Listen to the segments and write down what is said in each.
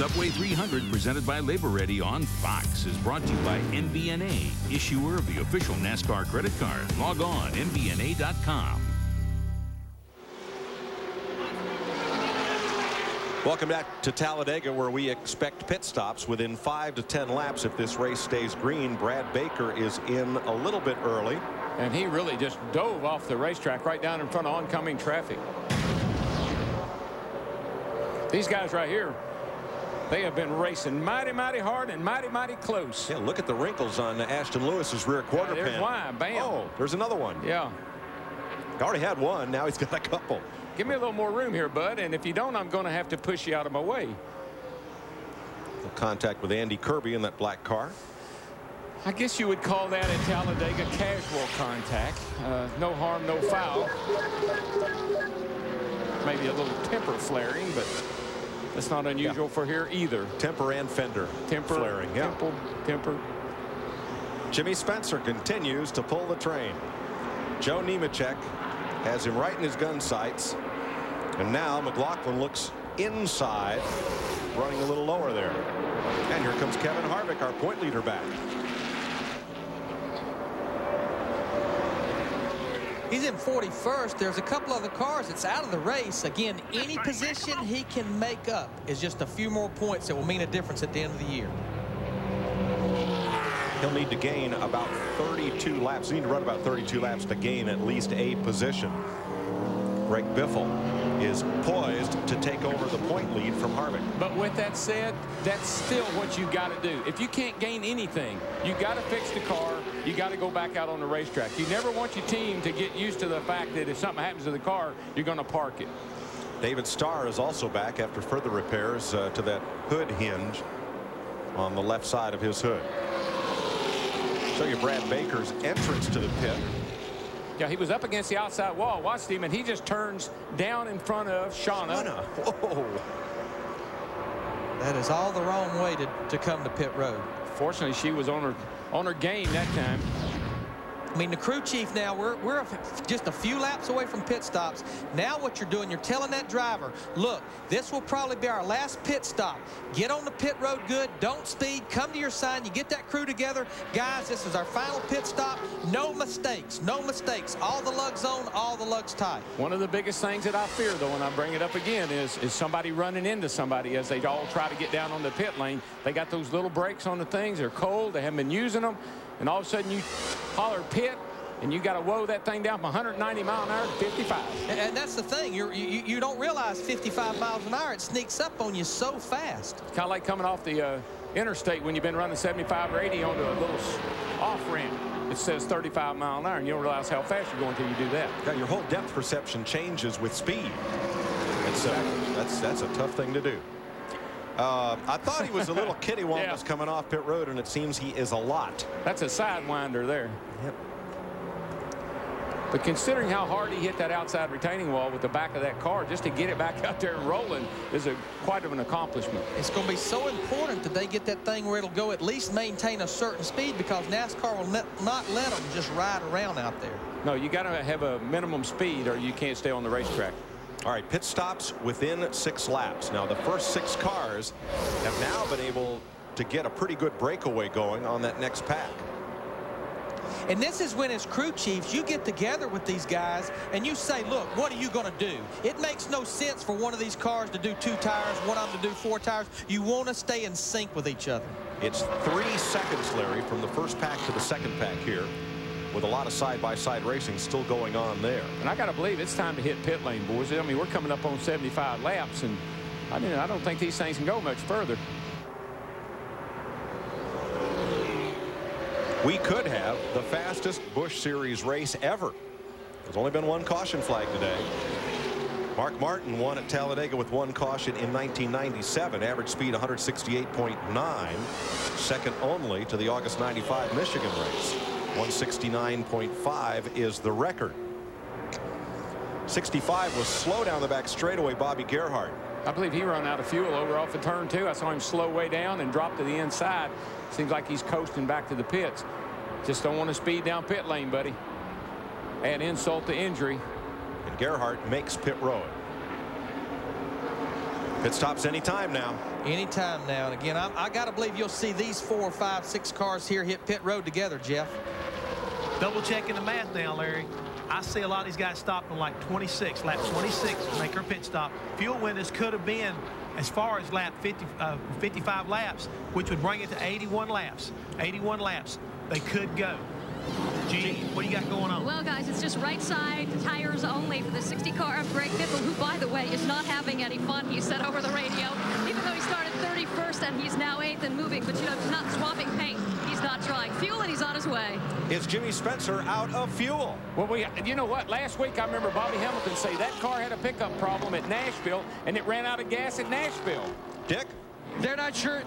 Subway 300, presented by Labor Ready on Fox, is brought to you by MBNA, issuer of the official NASCAR credit card. Log on, MBNA.com. Welcome back to Talladega, where we expect pit stops within 5 to 10 laps if this race stays green. Brad Baker is in a little bit early. And he really just dove off the racetrack right down in front of oncoming traffic. These guys right here, they have been racing mighty, mighty hard and mighty, mighty close. Yeah, look at the wrinkles on Ashton Lewis's rear quarter there's pan. why, bam. Oh, there's another one. Yeah. He already had one. Now he's got a couple. Give me a little more room here, bud. And if you don't, I'm going to have to push you out of my way. Contact with Andy Kirby in that black car. I guess you would call that at Talladega casual contact. No harm, no foul. Maybe a little temper flaring, but that's not unusual for here either. Temper and fender flaring. Yeah. Temper. Jimmy Spencer continues to pull the train. Joe Nemechek has him right in his gun sights. And now McLaughlin looks inside, running a little lower there. And here comes Kevin Harvick, our point leader, back. He's in 41st. There's a couple other cars that's out of the race. Again, any position he can make up is just a few more points that will mean a difference at the end of the year. He'll need to gain about 32 laps. He'll need to run about 32 laps to gain at least a position. Greg Biffle is poised to take over the point lead from Harvick. But with that said, that's still what you got to do. If you can't gain anything, you got to fix the car. You got to go back out on the racetrack. You never want your team to get used to the fact that if something happens to the car, you're going to park it. David Starr is also back after further repairs to that hood hinge on the left side of his hood. Show you Brad Baker's entrance to the pit. Yeah, he was up against the outside wall. Watched him, and he just turns down in front of Shauna. Whoa. That is all the wrong way to come to pit road. Fortunately, she was on her game that time. I mean, the crew chief now, we're just a few laps away from pit stops. Now what you're doing, you're telling that driver, look, this will probably be our last pit stop. Get on the pit road good. Don't speed. Come to your sign. You get that crew together. Guys, this is our final pit stop. No mistakes. No mistakes. All the lugs on, all the lugs tight. One of the biggest things that I fear, though, when I bring it up again, is somebody running into somebody as they all try to get down on the pit lane. They got those little brakes on the things. They're cold. They haven't been using them. And all of a sudden you holler pit, and you got to woe that thing down from 190 mile an hour to 55. And that's the thing. You don't realize 55 miles an hour. It sneaks up on you so fast. It's kind of like coming off the interstate when you've been running 75 or 80 onto a little off ramp. It says 35 mile an hour, and you don't realize how fast you're going until you do that. Yeah, your whole depth perception changes with speed. That's a tough thing to do. I thought he was a little kitty wampus coming off pit road, and it seems he is a lot. That's a sidewinder there. Yep. But considering how hard he hit that outside retaining wall with the back of that car, just to get it back out there and rolling is quite of an accomplishment. It's going to be so important that they get that thing where it'll go at least maintain a certain speed, because NASCAR will not let them just ride around out there. No, you got to have a minimum speed or you can't stay on the racetrack. All right, pit stops within 6 laps. Now, the first 6 cars have now been able to get a pretty good breakaway going on that next pack. And this is when, as crew chiefs, you get together with these guys and you say, look, what are you going to do? It makes no sense for one of these cars to do 2 tires, one of them to do 4 tires. You want to stay in sync with each other. It's 3 seconds, Larry, from the first pack to the second pack here, with a lot of side-by-side racing still going on there. And I got to believe it's time to hit pit lane, boys. I mean, we're coming up on 75 laps, and I don't think these things can go much further. We could have the fastest Busch Series race ever. There's only been 1 caution flag today. Mark Martin won at Talladega with 1 caution in 1997, average speed 168.9, second only to the August 95 Michigan race. 169.5 is the record. 65 was slow down the back straightaway Bobby Gerhart. I believe he ran out of fuel over off of turn 2. I saw him slow way down and drop to the inside. Seems like he's coasting back to the pits. Just don't want to speed down pit lane, buddy. Add insult to injury. And Gerhart makes pit road. Pit stops anytime now. Anytime now. And again, I got to believe you'll see these 4, 5, 6 cars here hit pit road together, Jeff. Double checking the math now, Larry. I see a lot of these guys stopped on like 26, lap 26 to make their pit stop. Fuel windows could have been as far as lap 55 laps, which would bring it to 81 laps. 81 laps. They could go. Gene, what do you got going on? Well, guys, it's just right side tires only for the 60 car of Greg Biffle, who, by the way, is not having any fun, he said over the radio. Even though he started 31st and he's now 8th and moving, but, you know, not swapping paint. He's not trying fuel, and he's on his way. Is Jimmy Spencer out of fuel? Well, you know what? Last week, I remember Bobby Hamilton say that car had a pickup problem at Nashville, and it ran out of gas at Nashville. Dick? They're not sure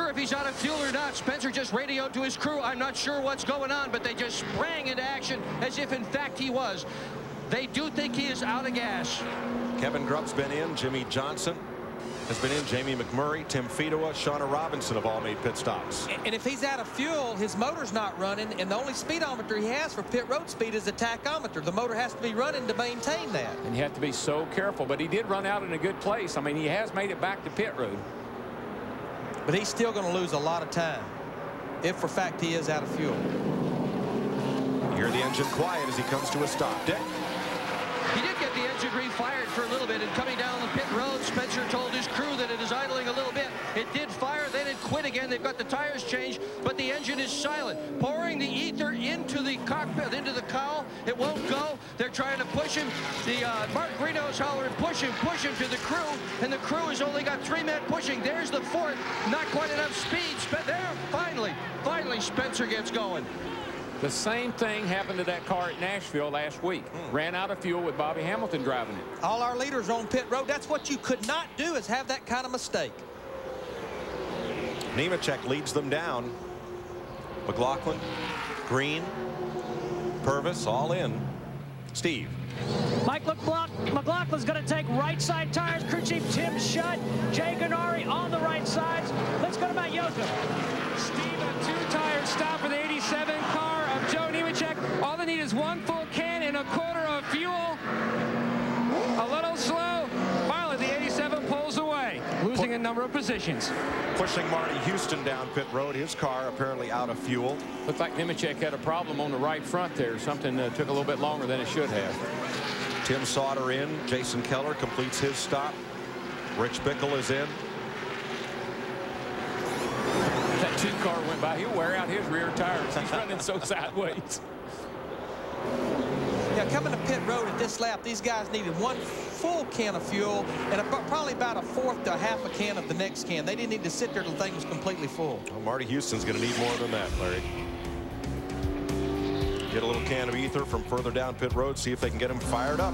if he's out of fuel or not. Spencer just radioed to his crew. I'm not sure what's going on, but they just sprang into action as if, in fact, he was. They do think he is out of gas. Kevin Grubb's been in. Jimmy Johnson has been in. Jamie McMurray, Tim Fedowa, Shauna Robinson have all made pit stops. And if he's out of fuel, his motor's not running, and the only speedometer he has for pit road speed is a tachometer. The motor has to be running to maintain that. And you have to be so careful. But he did run out in a good place. I mean, he has made it back to pit road. But he's still going to lose a lot of time if, for fact, he is out of fuel. You hear the engine quiet as he comes to a stop. Dick? He did get the engine refired for a little bit, and coming down the pit road, Spencer told his crew that it is idling a little bit. It did fire, then it quit again. They've got the tires changed, but the engine is silent. Pouring the ether into the cockpit, into the cowl. It won't go. They're trying to push him. Mark Greeno is hollering, push him to the crew, and the crew has only got 3 men pushing. There's the 4th. Not quite enough speed. There, finally, Spencer gets going. The same thing happened to that car at Nashville last week. Ran out of fuel with Bobby Hamilton driving it. All our leaders on pit road, that's what you could not do, is have that kind of mistake. Nemechek leads them down. McLaughlin, Green, Purvis, all in. Steve. Mike McLaughlin's going to take right side tires. Crew chief Tim Shutt, Jay Gennari on the right sides. Let's go to Matt Yoakum. Steve, a 2-tire stop for the 87 car of Joe Nemechek. All they need is 1 full can and a quarter of fuel. A little slow. Finally, the 87 pulls away, losing a number of positions. Pushing Marty Houston down pit road. His car apparently out of fuel. Looked like Nemechek had a problem on the right front there. Something took a little bit longer than it should have. Tim Sauter in. Jason Keller completes his stop. Rich Bickle is in. That 2 car went by. He'll wear out his rear tires. He's running so sideways. Yeah, coming to pit road at this lap, these guys needed 1 full can of fuel and probably about a 1/4 to 1/2 a can of the next can. They didn't need to sit there till the thing was completely full. Well, Marty Houston's going to need more than that, Larry. Get a little can of ether from further down pit road, see if they can get him fired up.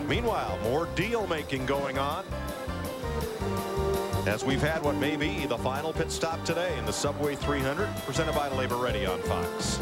Meanwhile, more deal making going on, as we've had what may be the final pit stop today in the Subway 300, presented by Labor Ready on Fox.